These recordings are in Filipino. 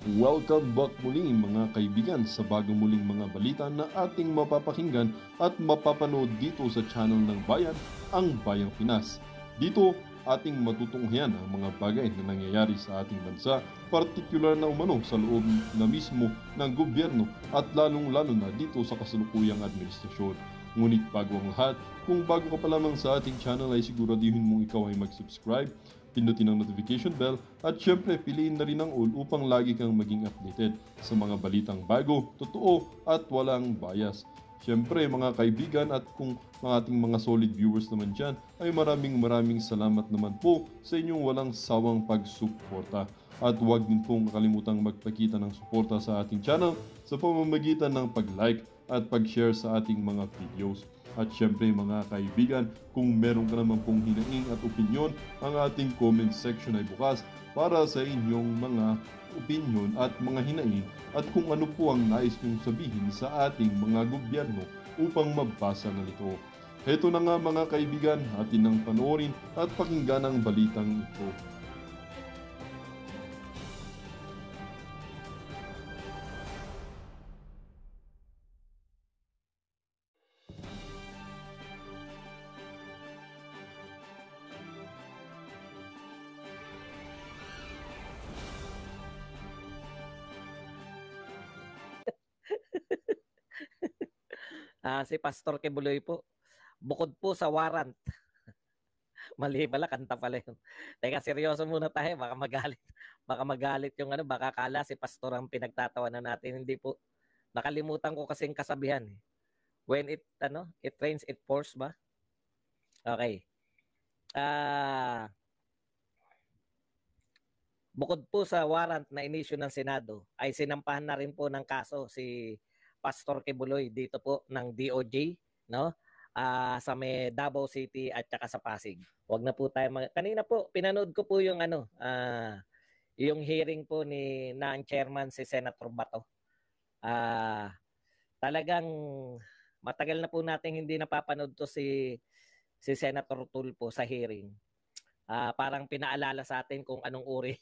Welcome back muli mga kaibigan sa bagong muling mga balita na ating mapapakinggan at mapapanood dito sa channel ng Bayan, ang Bayang Pinas. Dito, ating matutunghayan ang mga bagay na nangyayari sa ating bansa, partikular na umano sa loob na mismo ng gobyerno at lalong-lalo na dito sa kasalukuyang administrasyon. Ngunit bago ang lahat, kung bago ka pa lamang sa ating channel ay siguraduhin mong ikaw ay mag-subscribe, pindutin ang notification bell at syempre piliin na rin ang all upang lagi kang maging updated sa mga balitang bago, totoo at walang bias. Syempre mga kaibigan at kung mga ating mga solid viewers naman dyan ay maraming salamat naman po sa inyong walang sawang pagsuporta. At huwag din pong kalimutang magpakita ng suporta sa ating channel sa pamamagitan ng pag-like at pag-share sa ating mga videos. At syempre mga kaibigan, kung meron ka naman pong hinaing at opinyon, ang ating comment section ay bukas para sa inyong mga opinyon at mga hinaing at kung ano po ang nais nyong sabihin sa ating mga gobyerno upang mabasa na ito. Heto na nga mga kaibigan, atin nang panoorin at pakinggan ang balitang ito. Si Pastor Kibuloy po. Bukod po sa warrant. Mali pala, kanta pala yun. Teka, seryoso muna tayo. Baka magalit. Baka magalit yung baka kala si Pastor ang pinagtatawanan natin. Hindi po. Nakalimutan ko kasing kasabihan. When it rains, it pours ba? Okay. Bukod po sa warrant na inisyu ng Senado, ay sinampahan na rin po ng kaso si Pastor Kibuloy dito po ng DOJ, no? Sa may Davao City at saka sa Pasig. Wag na po tayo kanina po pinanood ko po yung yung hearing po ni ng chairman si Senator Bato. Talagang matagal na po nating hindi napapanood to si Senator Tulfo sa hearing. Parang pinaalala sa atin kung anong uri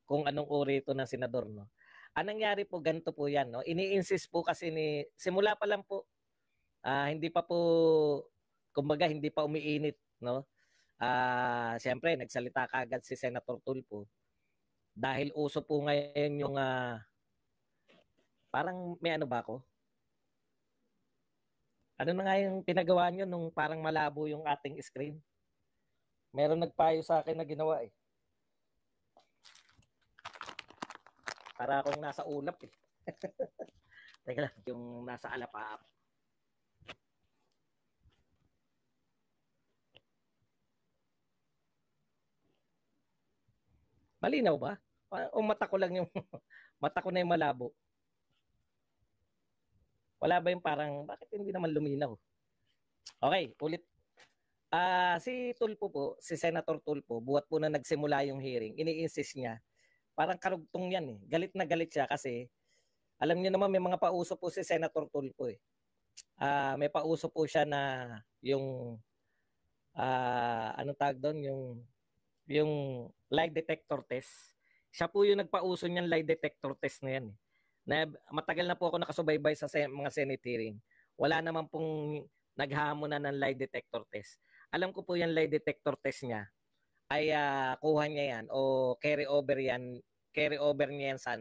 kung anong uri ito ng senador, no. Ang nangyari po ganito po 'yan, no. Ini-insist po kasi simula pa lang po hindi pa po kumbaga hindi pa umiinit, no. Siyempre nagsalita kaagad si Senator Tulfo dahil uso po ngayon yung parang may ba ako? Ano na nga yung pinagawa nyo nung parang malabo yung ating screen? Meron nagpayo sa akin na ginawa eh. Para akong nasa ulap eh. Teka lang, yung nasa alapaap. Malinaw ba? O mata ko lang yung mata ko na yung malabo? Wala ba yung parang, bakit hindi naman luminaw? Okay, ulit. Si Tulfo po, si Senator Tulfo, buhat po na nagsimula yung hearing, ini-insist niya, parang karugtong yan eh. Galit na galit siya kasi, alam niyo naman may mga pauso po si Senator Tulfo eh. May pauso po siya na yung, anong tawag doon, yung lie detector test. Siya po yung nagpauso niyan lie detector test na yan eh. Na matagal na po ako nakasubaybay sa mga Senate hearing. Wala naman pong naghamon na ng lie detector test. Alam ko po yung lie detector test niya ay kuha niya yan o carry over niya yan sa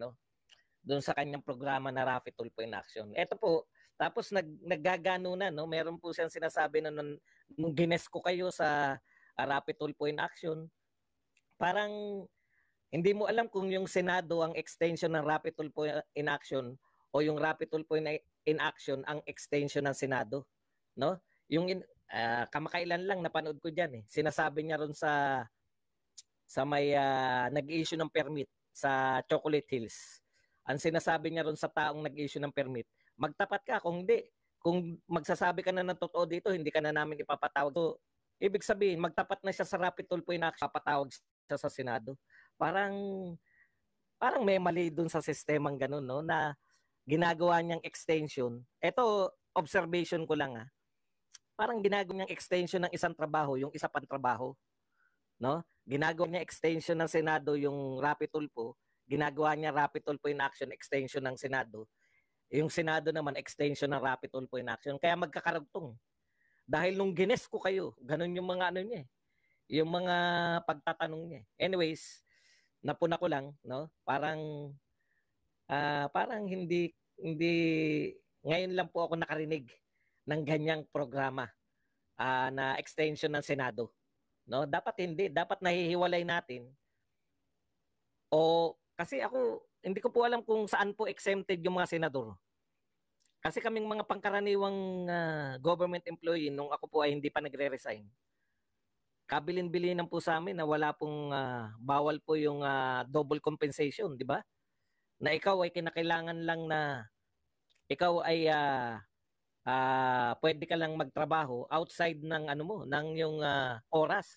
doon sa kanyang programa na Raffy Tulfo in Action. Ito po, tapos naggagano na, no? Meron po siyang sinasabi na nung gines ko kayo sa Raffy Tulfo in Action, parang hindi mo alam kung yung Senado ang extension ng Raffy Tulfo in Action o yung Raffy Tulfo in Action ang extension ng Senado, no? Yung kamakailan lang napanood ko diyan eh. Sinasabi niya ron sa may nag-issue ng permit sa Chocolate Hills. Ang sinasabi niya ron sa taong nag-issue ng permit, magtapat ka kung hindi. Kung magsasabi ka na ng totoo dito, hindi ka na namin ipapatawag. So, ibig sabihin, magtapat na siya sa Raffy Tulfo in Action, papatawag siya sa Senado. Parang may mali dun sa sistemang ganun, no, na ginagawa niyang extension. Ito, observation ko lang parang ginagawa niyang extension ng isang trabaho, yung isa pang trabaho, no? Ginagawa niya extension ng Senado yung Raffy Tulfo, ginagawa niya Rapid Tulfo in Action, extension ng Senado. Yung Senado naman, extension ng Rapid Tulfo in Action. Kaya magkakarugtong. Dahil nung gines ko kayo, ganun yung mga ano niya, yung mga pagtatanong niya. Anyways, napuna ko lang, no? Parang hindi ngayon lang po ako nakarinig ng ganyang programa na extension ng Senado. No, dapat nahihiwalay natin. O kasi ako hindi ko po alam kung saan po exempted yung mga senador. Kasi kaming mga pangkaraniwang government employee nung ako po ay hindi pa nagre-resign. Kabilin-bilinan po sa amin na wala pong bawal po yung double compensation, di ba? Na ikaw ay kinakailangan lang na ikaw ay pwede ka lang magtrabaho outside ng ano mo, ng yung oras.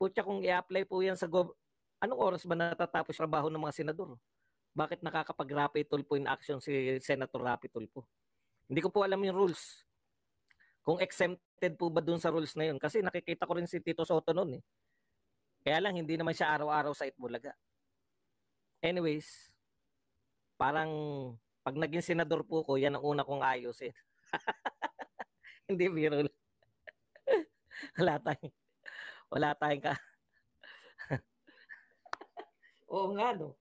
Putya kung i-apply po yan sa anong oras ba natatapos trabaho ng mga senador? Bakit nakakapag-Rapid Tulfo in Action si Senator Rapid Tulfo? Hindi ko po alam yung rules. Kung exempted po ba dun sa rules na yun? Kasi nakikita ko rin si Tito Soto noon eh. Kaya lang hindi naman siya araw-araw sa Itbulaga. Anyways, parang pag naging senador po ko, yan ang una kong ayusin. Hindi biro. Wala tayong ka. Oo nga no.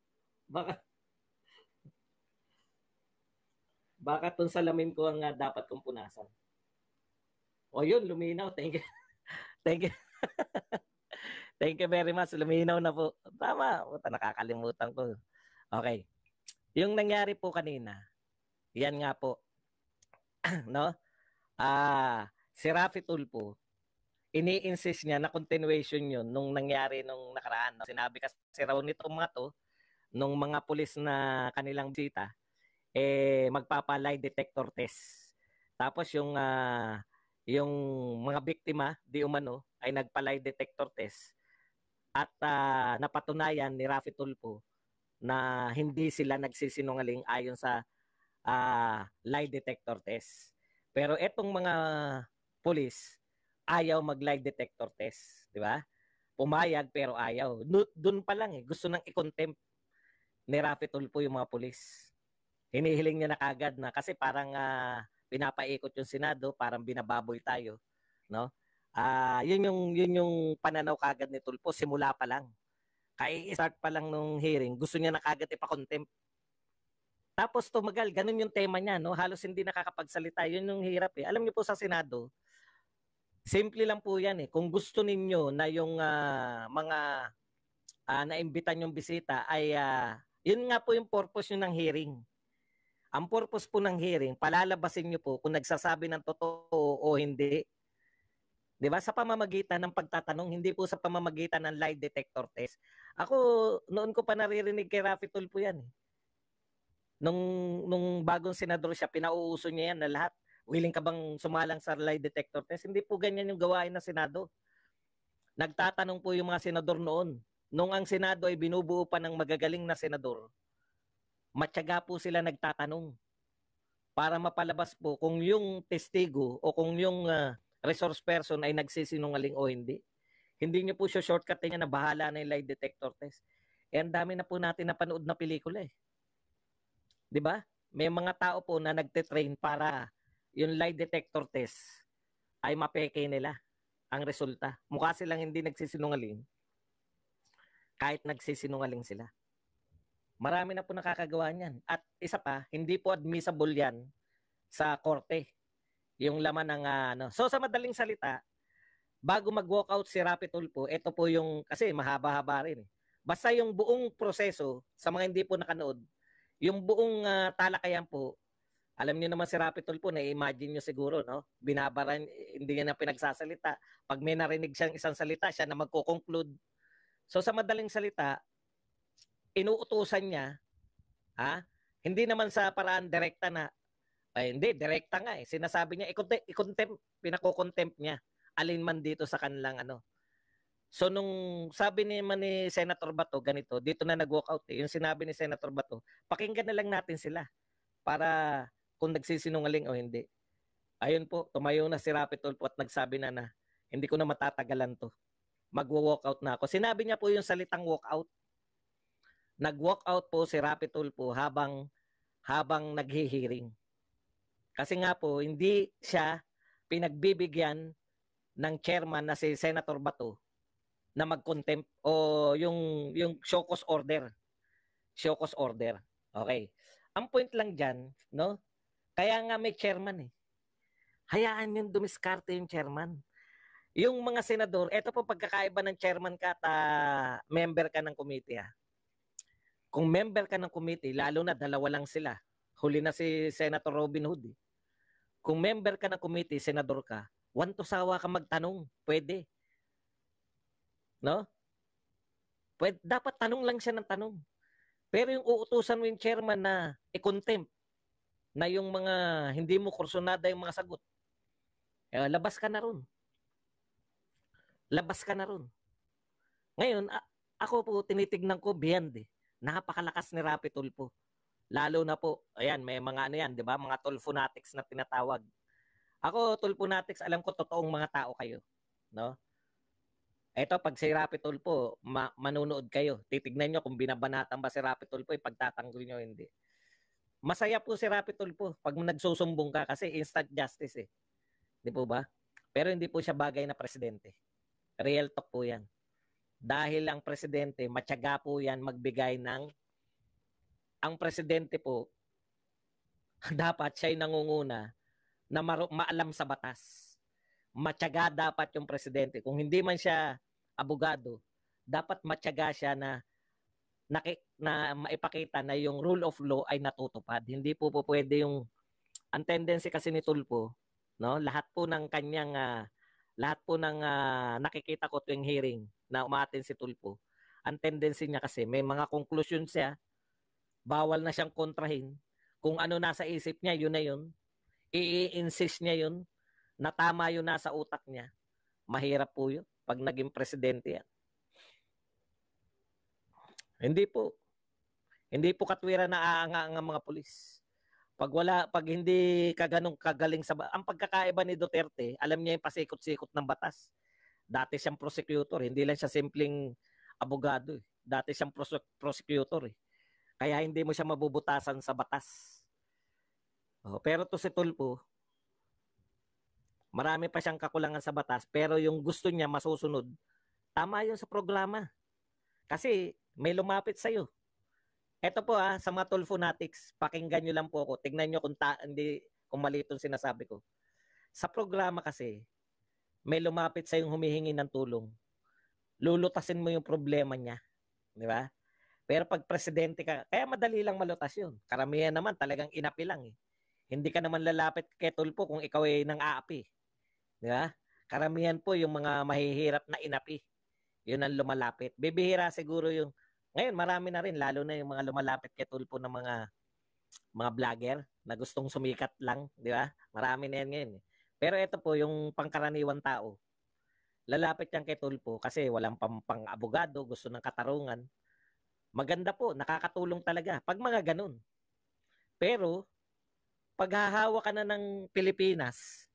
Baka tong salamin ko ang dapat kong punasan. O yun, luminaw. Thank you. Thank you. Thank you very much. Luminaw na po. Tama. Nakakalimutan ko. Okay. Yung nangyari po kanina, yan nga po. No? Si Raffy Tulfo, ini-insist niya na continuation yun nung nangyari nung nakaraan. No? Sinabi kasi raw nito mga to, nung mga pulis na kanilang bisita, magpapa-lie detector test. Tapos yung mga biktima, di umano, ay nagpa-lie detector test. At napatunayan ni Raffy Tulfo na hindi sila nagsisinungaling ayon sa lie detector test. Pero etong mga pulis, ayaw mag-lie detector test. Di ba? Pumayag pero ayaw. Doon pa lang gusto nang i-contempt ni Raffy Tulfo yung mga pulis. Hinihiling niya na kagad na kasi parang pinapaikot yung Senado, parang binababoy tayo, no? Yun yung pananaw kagad ni Tulfo simula pa lang. Kai-start pa lang nung hearing, gusto niya na kagad ipa-contempt. Tapos tumagal, ganun yung tema niya, no? Halos hindi nakakapagsalita. Yun yung hirap eh. Alam niyo po sa Senado, simple lang po yan eh. Kung gusto ninyo na yung mga naimbitan yung bisita ay yun nga po yung purpose nyo ng hearing. Ang purpose po ng hearing, palalabasin nyo po kung nagsasabi ng totoo o hindi. Di ba? Sa pamamagitan ng pagtatanong, hindi po sa pamamagitan ng lie detector test. Ako, noon ko pa naririnig kay Raffy Tulfo yan. Nung bagong senador siya, pinauuso niya yan na lahat. Willing ka bang sumalang sa lie detector test? Hindi po ganyan yung gawain ng Senado. Nagtatanong po yung mga senador noon. Nung ang Senado ay binubuo pa ng magagaling na senador, matyaga po sila nagtatanong para mapalabas po kung yung testigo o kung yung resource person ay nagsisinungaling o hindi. Hindi nyo po siya shortcut niya na bahala na yung lie detector test. Ang dami na po natin napanood na pelikula eh. Di ba? May mga tao po na nagte-train para yung lie detector test ay mapeke nila ang resulta. Mukha silang hindi nagsisinungaling kahit nagsisinungaling sila. Marami na po nakakagawa niyan. At isa pa, hindi po admissible yan sa korte. Yung laman ng So sa madaling salita, bago mag-walkout si Raffy Tulfo, ito po yung, kasi mahaba-haba rin eh. Basta yung buong proseso, sa mga hindi po nakanood, yung buong talakayan po, alam niyo naman si Raffy Tulfo, na-imagine niyo siguro, no? Binabaran, hindi niya na pinagsasalita. Pag may narinig siyang isang salita, siya na magko-conclude. So sa madaling salita, inuutusan niya, hindi naman sa paraan direkta na, hindi, direkta nga eh. Sinasabi niya, i-contempt, pinako-contempt niya. Alin man dito sa kanilang So nung sabi naman ni Senator Bato, ganito, dito na nag-walkout eh. Yung sinabi ni Senator Bato, pakinggan na lang natin sila para kung nagsisinungaling o hindi. Ayun po, tumayo na si Raffy Tulfo at nagsabi na hindi ko na matatagalan to. Magwo-walkout na ako. Sinabi niya po yung salitang walkout. nag-walk out po si Rapi Tulfo habang naghihiring. Kasi nga po, hindi siya pinagbibigyan ng chairman na si Senator Bato na mag-contempt o yung show cause order. Show cause order. Okay. Ang point lang diyan, no? Kaya nga may chairman eh. Hayaan yung dumiskarte yung chairman. Yung mga senador, eto po pagkakaiba ng chairman ka at member ka ng committee. Kung member ka ng committee, lalo na dalawa lang sila. Huli na si Senator Robin Hood. Kung member ka ng committee, senador ka, sawa ka magtanong. Pwede. No? Pwede, dapat tanong lang siya ng tanong. Pero yung uutusan mo yung chairman na i-contempt na yung mga hindi mo kursunada yung mga sagot, labas ka na ron. Labas ka na ron. Ngayon, ako po tinitignan ko beyond eh. Napakalakas ni Rapi Tulfo. Lalo na po, ayan, may mga ano yan, di ba? Mga Tulfonatics na tinatawag. Ako, Tulfonatics, alam ko totoong mga tao kayo. No? Eto, pag si Rapi Tulfo, manunood kayo. Titignan nyo kung binabanatan ba si Rapi Tulfo, ipagtatanggol nyo, hindi. Masaya po si Rapi Tulfo pag nagsusumbong ka kasi instant justice eh. Di po ba? Pero hindi po siya bagay na presidente. Real talk po yan. Dahil ang presidente, matyaga po yan magbigay ng, ang presidente po, dapat siya'y nangunguna na maalam sa batas. Matyaga dapat yung presidente. Kung hindi man siya abogado, dapat matyaga siya na maipakita na yung rule of law ay natutupad. Hindi po pwede yung, ang tendency kasi ni Tulfo, no? Lahat po ng nakikita ko tuwing hearing na umaten si Tulfo, ang tendency niya kasi may mga conclusion siya, bawal na siyang kontrahin. Kung ano nasa isip niya, yun na yun. I-insist niya yun na tama yun nasa utak niya. Mahirap po yun pag naging presidente yan. Hindi po katwiran na aanga ang mga pulis. Pag hindi ka ganong kagaling ang pagkakaiba ni Duterte, alam niya yung pasikot-sikot ng batas. Dati siyang prosecutor, hindi lang siya simpleng abogado. Dati siyang prosecutor. Kaya hindi mo siya mabubutasan sa batas. Pero to si Tulfo, marami pa siyang kakulangan sa batas, pero yung gusto niya masusunod, tama yun sa programa. Kasi may lumapit sa'yo. Ito po sa mga Tulfonatics, pakinggan nyo lang po ako. Tignan nyo kung mali itong sinasabi ko. Sa programa kasi, may lumapit sa'yong humihingi ng tulong. Lulutasin mo yung problema niya. Di ba? Pero pag presidente ka, kaya madali lang malutas yun. Karamihan naman talagang inapi lang eh. Hindi ka naman lalapit kay Tulfo kung ikaw ay nang aapi. Di ba? Karamihan po yung mga mahihirap na inapi. Yun ang lumalapit. Bibihira siguro yung, ngayon marami na rin, lalo na yung mga lumalapit kay Tulfo ng mga vlogger na gustong sumikat lang. Di ba? Marami na yan ngayon. Pero ito po, yung pangkaraniwan tao, lalapit yan kay Tulfo kasi walang pang-abogado, gusto ng katarungan. Maganda po, nakakatulong talaga. Pag mga ganun. Pero, pag hahawa ka na ng Pilipinas,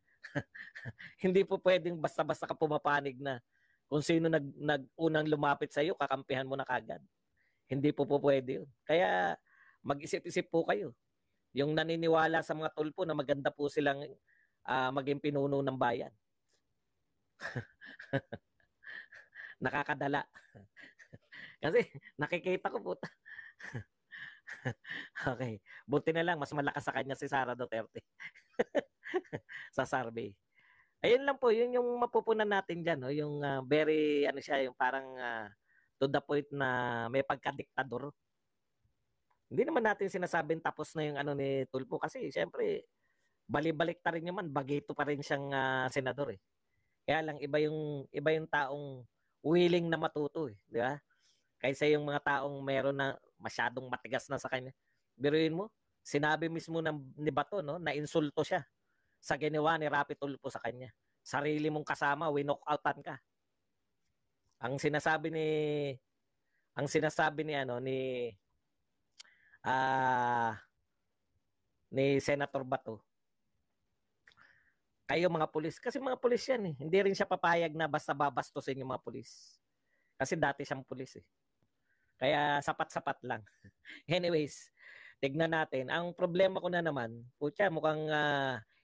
hindi po pwedeng basta-basta ka pumapanig na kung sino unang lumapit sa iyo, kakampihan mo na kagad. Hindi po pwede yun. Kaya mag-isip-isip po kayo. Yung naniniwala sa mga Tulfo na maganda po silang maging pinuno ng bayan. Nakakadala. Kasi nakikita ko po. Okay. Buti na lang, mas malakas sa kanya si Sara Duterte. Sa survey. Ayun lang po, yun yung mapupunan natin dyan. No? Yung very, yung parang to the point na may pagkadiktador. Hindi naman natin sinasabing tapos na yung ni Tulfo kasi siyempre, balik ta rin naman, bagito pa rin siyang senador eh. Kaya lang, iba yung taong willing na matuto eh. Di ba? Kaysa yung mga taong meron na masyadong matigas na sa kanya. Biruin mo, sinabi mismo ni Bato, no, na insulto siya sa ginawa ni Rapi Tulfo sa kanya. Sarili mong kasama, winokoutan ka. Ang sinasabi ni Senator Bato, kayo mga pulis, kasi mga pulis yan eh. Hindi rin siya papayag na basta babastusin yung mga pulis. Kasi dati siyang pulis eh. Kaya sapat-sapat lang. Anyways, tignan natin. Ang problema ko na naman, putya, mukhang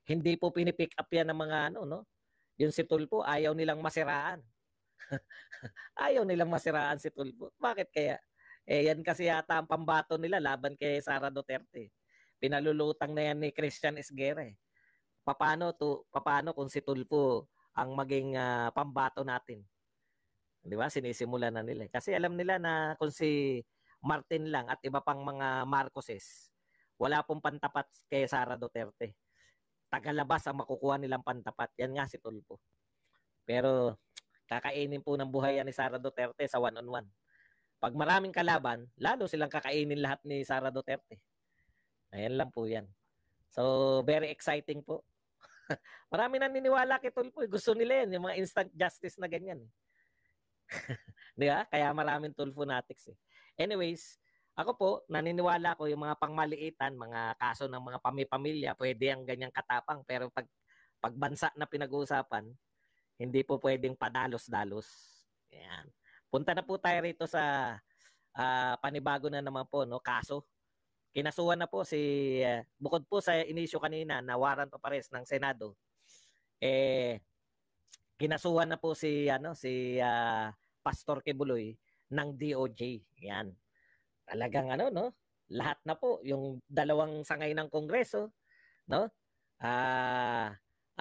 hindi po pinipick up yan ng mga ano, no? Yung si Tulfo, ayaw nilang masiraan. Ayaw nilang masiraan si Tulfo. Bakit kaya? Yan kasi yata ang pambato nila laban kay Sara Duterte. Pinalulutang na yan ni Christian Esguerra. Paano kung si Tulfo ang maging pambato natin? 'Di ba? Sinisimula na nila. Kasi alam nila na kung si Martin lang at iba pang mga Marcoses, wala pong pantapat kay Sara Duterte. Tagalabas ang makukuha nilang pantapat. Yan nga si Tulfo. Pero kakainin po ng buhay yan ni Sara Duterte sa one-on-one. Pag maraming kalaban, lalo silang kakainin lahat ni Sara Duterte. Ayan lang po yan. So, very exciting po. Marami naniniwala kay Tulfo. Gusto nila yan, yung mga instant justice na ganyan. Di ba? Kaya maraming Tulfo fanatics eh. Anyways, ako po, naniniwala ko yung mga pangmaliitan, mga kaso ng mga pamilya, pwede ang ganyang katapang. Pero pag bansa na pinag-uusapan, hindi po pwedeng padalos-dalos. Ayan. Punta na po tayo rito sa panibago na naman po, no, kaso. Kinasuhan na po bukod po sa inisyo kanina na warrant of arrest ng Senado, kinasuhan na po si Pastor Kibuloy ng DOJ. Yan. Talagang no? Lahat na po yung dalawang sangay ng Kongreso, no?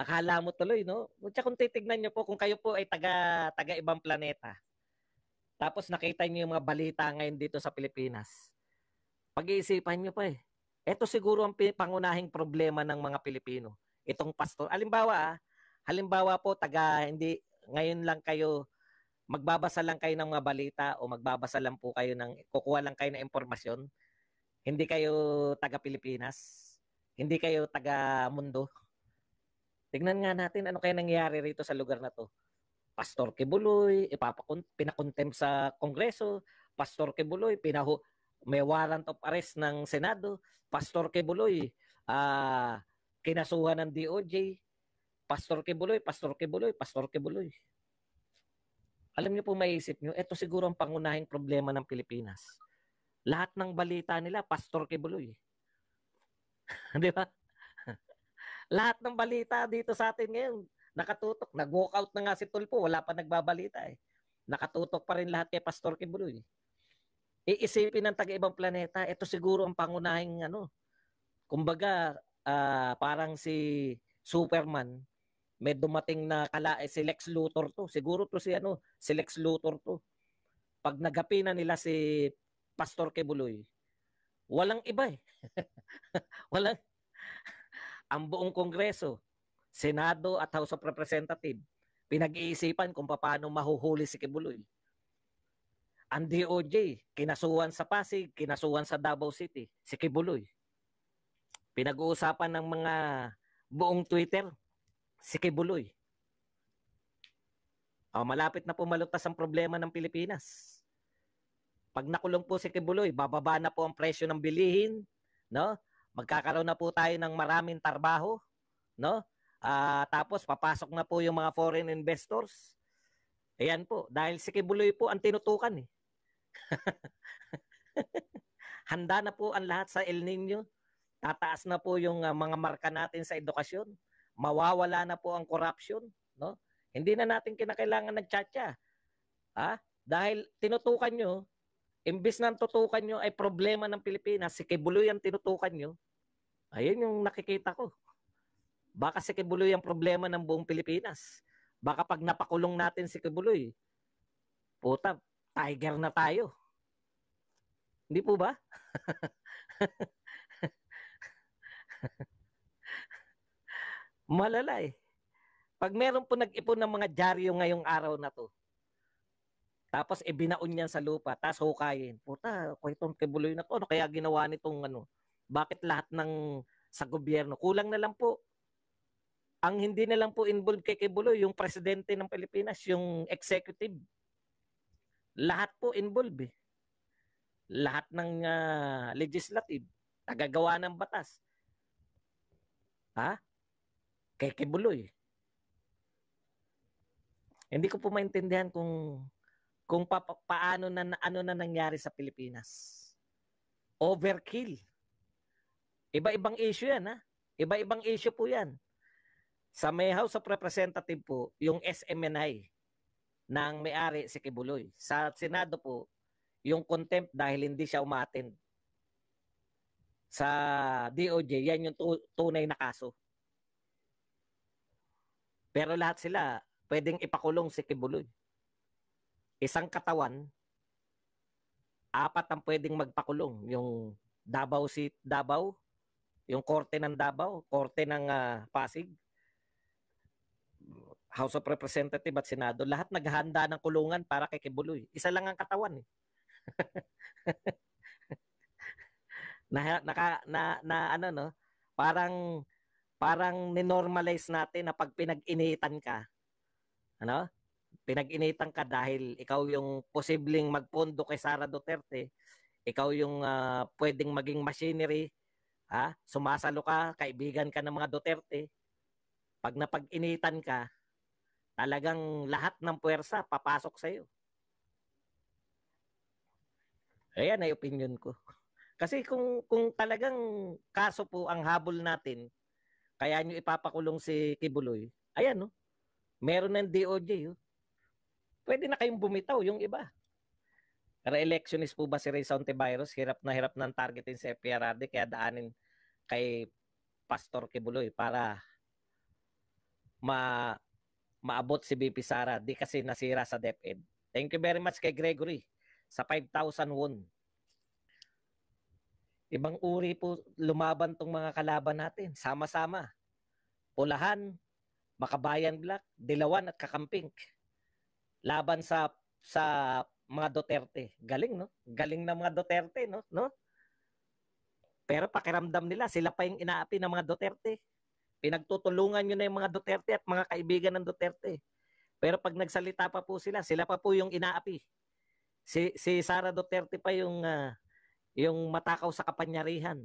Akala mo tuloy, no? Kung titignan niyo po kung kayo po ay taga ibang planeta. Tapos nakita niyo yung mga balita ngayon dito sa Pilipinas. Pag-iisipan niyo pa eh. Ito siguro ang pangunahing problema ng mga Pilipino. Itong pastor. Halimbawa po hindi ngayon lang kayo magbabasa lang kayo ng mga balita o magbabasa lang po kayo kukuha lang kayo ng impormasyon. Hindi kayo taga Pilipinas. Hindi kayo taga mundo. Tignan nga natin ano kaya nangyayari rito sa lugar na to. Pastor Kibuloy, pinakontempt sa Kongreso. Pastor Kibuloy, may warrant of arrest ng Senado. Pastor Kibuloy, kinasuhan ng DOJ. Pastor Kibuloy. Alam niyo po, maiisip niyo, ito siguro ang pangunahing problema ng Pilipinas. Lahat ng balita nila, Pastor Kibuloy. Di ba? Lahat ng balita dito sa atin ngayon, nakatutok. Nag-walkout na nga si Tulfo, wala pa nagbabalita eh. Nakatutok pa rin lahat kay Pastor Kibuloy. Iisipin ng taga-ibang planeta, ito siguro ang pangunahing kumbaga, parang si Superman, may dumating na si Lex Luthor to. Siguro to si Lex Luthor to. Pag nagapi na nila si Pastor Kibuloy, walang iba eh. Ang buong Kongreso, Senado at House of Representatives, pinag-iisipan kung paano mahuhuli si Kibuloy. Ang DOJ, kinasuhan sa Pasig, kinasuhan sa Davao City, si Kibuloy. Pinag-uusapan ng mga buong Twitter, si Kibuloy. Malapit na po malutas ang problema ng Pilipinas. Pag nakulong po si Kibuloy, bababa na po ang presyo ng bilihin, no? Magkakaroon na po tayo ng maraming trabaho, no? Tapos papasok na po yung mga foreign investors. Ayan po, dahil si Kibuloy po ang tinutukan eh. Handa na po ang lahat sa El Nino. Tataas na po yung mga marka natin sa edukasyon. Mawawala na po ang corruption, no? Hindi na natin kinakailangan nagtsatsa. Dahil tinutukan nyo, imbis na tutukan nyo ay problema ng Pilipinas, si Kibuloy ang tinutukan nyo. Ayun yung nakikita ko. Baka si Kibuloy ang problema ng buong Pilipinas. Baka pag napakulong natin si Kibuloy, puta, tiger na tayo. Hindi po ba? Malala eh. Pag meron po nag-ipon ng mga dyaryo ngayong araw na to, tapos ibinaon niyan sa lupa, tapos hukayin, puta, itong Kibuloy na to, ano kaya ginawa nitong bakit lahat ng sa gobyerno, kulang na lang po. Ang hindi na lang po involved kay Kibuloy, yung presidente ng Pilipinas, yung executive. Lahat po involved eh. Lahat ng legislative, tagagawa ng batas. Kay Kibuloy. Hindi ko po maintindihan kung kung paano ano na nangyari sa Pilipinas. Overkill. Iba-ibang issue yan, ha? Iba-ibang issue po yan. Sa may House of Representative po, yung SMNI ng may-ari si Kibuloy. Sa Senado po, yung contempt dahil hindi siya umattend. Sa DOJ, yan yung tunay na kaso. Pero lahat sila, pwedeng ipakulong si Kibuloy. Isang katawan, 4 ang pwedeng magpakulong. Yung Davao, yung Korte ng Davao, Korte ng Pasig, House of Representative at Senado, lahat naghahanda ng kulungan para kay Kibuloy. Isa lang ang katawan. Ano, no? Parang ninormalize natin na pag pinag-initan ka, ano? Pinag-initan ka dahil ikaw yung posibleng magpondo kay Sara Duterte, ikaw yung pwedeng maging machinery, sumasalo ka, kaibigan ka ng mga Duterte. Pag napag-initan ka, talagang lahat ng puwersa papasok sa'yo. Ayan ay opinion ko. Kasi kung talagang kaso po ang habol natin, kaya nyo ipapakulong si Kibuloy, ayan, no? Meron ng DOJ, pwede na kayong bumitaw yung iba. Re-electionist po ba si Ray Ontiveros? Hirap na hirap ng targetin si FPRD, kaya daanin kay Pastor Kibuloy para maabot si BP Sara. Di kasi nasira sa DepEd. Thank you very much kay Gregory sa 5,000 won. Ibang uri po lumaban tong mga kalaban natin. Sama-sama. Pulahan, Makabayan Black, Dilawan at Kakamping. Laban sa mga Duterte. Galing, no? Galing na mga Duterte, no? Pero pakiramdam nila, sila pa yung inaapi ng mga Duterte. Pinagtutulungan nyo na yung mga Duterte at mga kaibigan ng Duterte. Pero pag nagsalita pa po sila pa po yung inaapi. Si Sara Duterte pa yung matakaw sa kapanyarihan.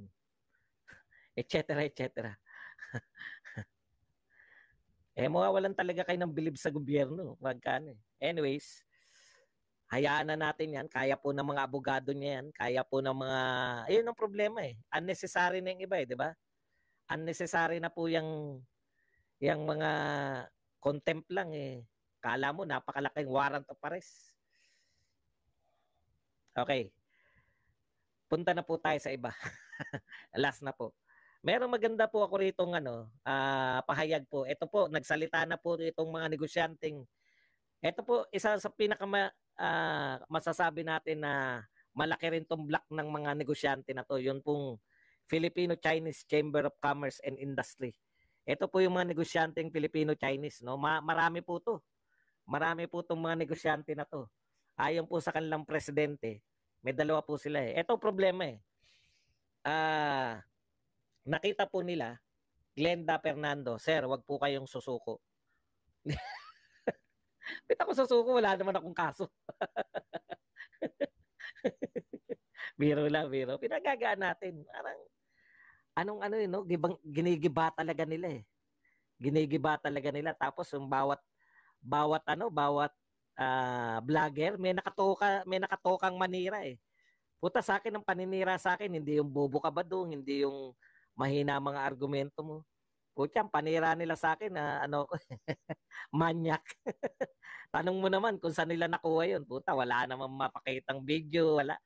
Etc. Mawawalan talaga kayo ng bilib sa gobyerno. Magkano. Anyways, hayaan na natin yan. Kaya po ng mga abogado niya yan. Kaya po ng mga... Ayun ang problema Unnecessary na yung iba di ba? Unnecessary na po yung mga contempt lang Kala mo, napakalaking warrant of arrest. Okay. Punta na po tayo sa iba. Last na po. Merong maganda po ako rito pahayag po. Ito po, nagsalita na po itong mga negosyanteng. Ito po, isa sa masasabi natin na malaki rin tong block ng mga negosyante na to. Yun pong Filipino-Chinese Chamber of Commerce and Industry. Ito po yung mga negosyanteng Filipino-Chinese. No? Marami po to. Marami po itong mga negosyante na to. Ayon po sa kanilang presidente, may 2 po sila Ito problema nakita po nila, Glenda Fernando, sir, wag po kayong susuko. Bit ako susuko, wala naman akong kaso. Biro lang. Pinagagaan natin. Parang, ginigiba talaga nila Ginigiba talaga nila. Tapos yung bawat vlogger, may nakatokang manira Puta sa akin, ang paninira sa akin, hindi yung bobo ka ba doon, hindi yung mahina mga argumento mo. Puta, ang panira nila sa akin na manyak. Tanong mo naman kung saan nila nakuha yun. Puta, wala namang mapakitang video, wala.